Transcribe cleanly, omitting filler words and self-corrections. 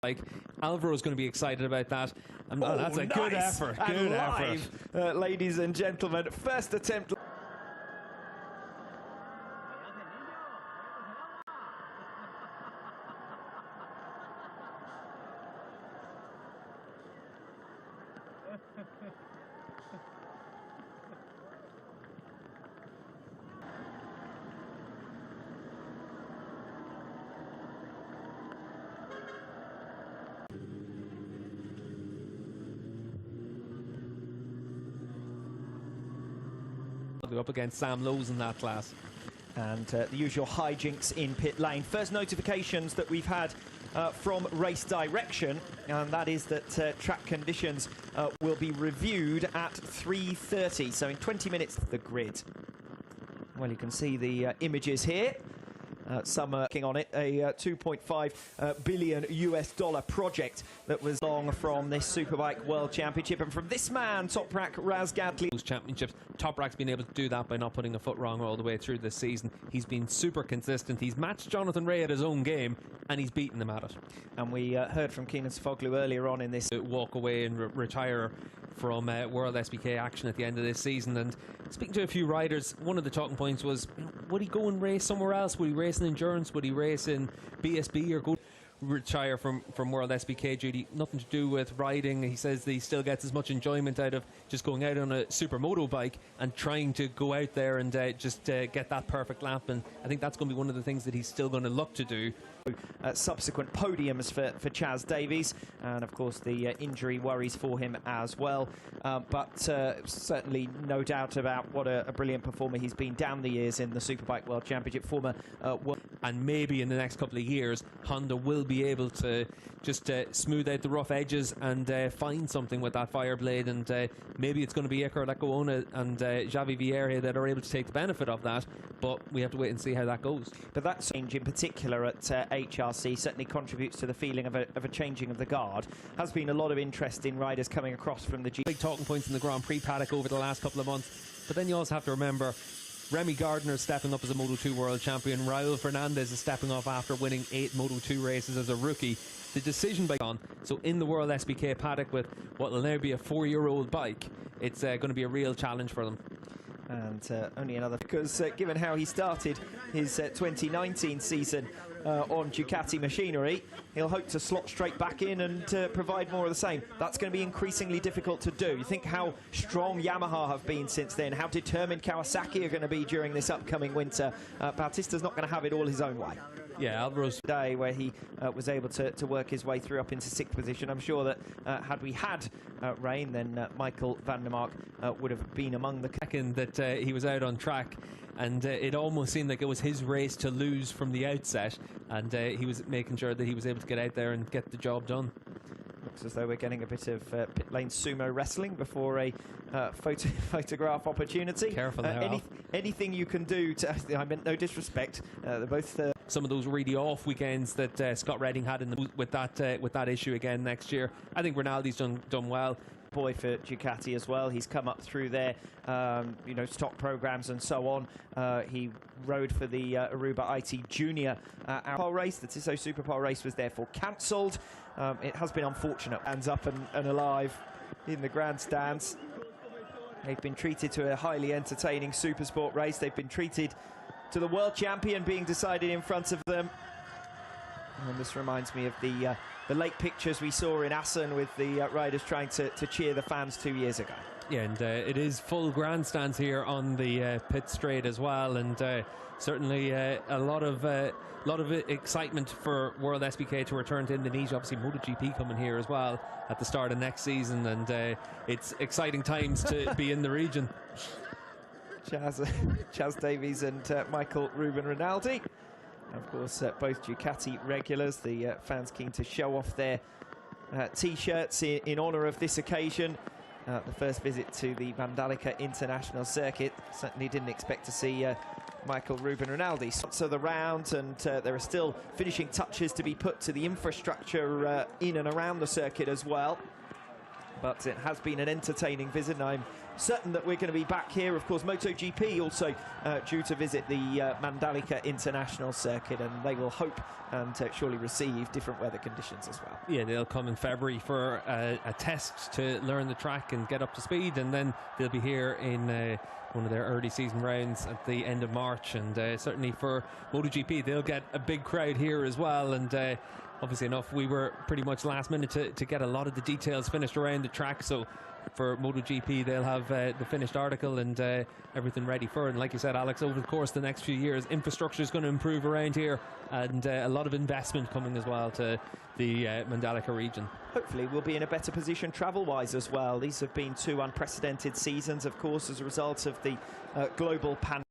Like, Alvaro's going to be excited about that. And that's a nice. good effort. Good effort. Ladies and gentlemen, first attempt. Up against Sam Lowes in that class. And the usual hijinks in pit lane. First notifications that we've had from race direction, and that is that track conditions will be reviewed at 3:30, so in 20 minutes. The grid. Well, you can see the images here. Some working on it, a $2.5 billion US project that was long from this Superbike World Championship, and from this man, Toprak Razgadli. Those championships, Toprak's been able to do that by not putting a foot wrong all the way through this season. He's been super consistent. He's matched Jonathan Ray at his own game, and he's beaten him at it. And we heard from Keenan Sofoglu earlier on in this. Walk away and retire from World SBK action at the end of this season. And speaking to a few riders, one of the talking points was, you know, would he go and race somewhere else? Would he race in endurance? Would he race in BSB or go retire from World SBK duty? Nothing to do with riding. He says that he still gets as much enjoyment out of just going out on a supermoto bike and trying to go out there and just get that perfect lap. And I think that's going to be one of the things that he's still going to look to do. Subsequent podiums for Chaz Davies, and of course the injury worries for him as well, but certainly no doubt about what a brilliant performer he's been down the years in the Superbike World Championship. Former and maybe in the next couple of years Honda will be able to just smooth out the rough edges and find something with that Fireblade, and maybe it's going to be Iker Lecuona and Xavi Vieira that are able to take the benefit of that, but we have to wait and see how that goes. But that change in particular at HRC certainly contributes to the feeling of a changing of the guard. Has been a lot of interest in riders coming across from the big talking points in the Grand Prix paddock over the last couple of months, but then you also have to remember Remy Gardner is stepping up as a Moto2 world champion. Raul Fernandez is stepping up after winning 8 Moto2 races as a rookie. The decision by on, so in the World SBK paddock with what will now be a 4-year-old bike, it's going to be a real challenge for them. And only another, because given how he started his 2019 season on Ducati machinery, he'll hope to slot straight back in and provide more of the same. That's going to be increasingly difficult to do. You think how strong Yamaha have been since then, how determined Kawasaki are going to be during this upcoming winter. Bautista's not going to have it all his own way. Yeah, Alvaro's day where he was able to work his way through up into 6th position. I'm sure that had we had rain, then Michael van der Mark would have been among the second that he was out on track, and it almost seemed like it was his race to lose from the outset, and he was making sure that he was able to get out there and get the job done. Looks as though we're getting a bit of pit lane sumo wrestling before a photograph opportunity. Careful now. Anything you can do to, I meant no disrespect, they're both some of those really off weekends that Scott Redding had with that issue again next year. I think Rinaldi's done well. Boy for Ducati as well. He's come up through their you know, stock programs and so on. He rode for the Aruba IT Junior race. The Tissot Superpole race was therefore cancelled. It has been unfortunate. Hands up and alive in the grandstands. They've been treated to a highly entertaining Supersport race. They've been treated to the world champion being decided in front of them. And this reminds me of the late pictures we saw in Assen with the riders trying to cheer the fans 2 years ago. Yeah, and it is full grandstands here on the pit straight as well, and certainly a lot of excitement for World SBK to return to Indonesia. Obviously MotoGP coming here as well at the start of next season, and it's exciting times to be in the region. Chaz Davies and Michael Ruben Rinaldi. Of course, both Ducati regulars, the fans keen to show off their T-shirts in honour of this occasion. The first visit to the Mandalika International Circuit. Certainly didn't expect to see Michael Ruben Rinaldi. So the round, and there are still finishing touches to be put to the infrastructure in and around the circuit as well. But it has been an entertaining visit, and I'm certain that we're going to be back here. Of course, MotoGP also due to visit the Mandalika International Circuit, and they will hope and surely receive different weather conditions as well. Yeah, they'll come in February for a test to learn the track and get up to speed, and then they'll be here in one of their early season rounds at the end of March. And certainly for MotoGP, they'll get a big crowd here as well. And obviously enough, we were pretty much last minute to get a lot of the details finished around the track. So for MotoGP, they'll have the finished article and everything ready for it. And like you said, Alex, over the course of the next few years, infrastructure is going to improve around here, and a lot of investment coming as well to the Mandalika region. Hopefully we'll be in a better position travel-wise as well. These have been two unprecedented seasons, of course, as a result of the global pandemic.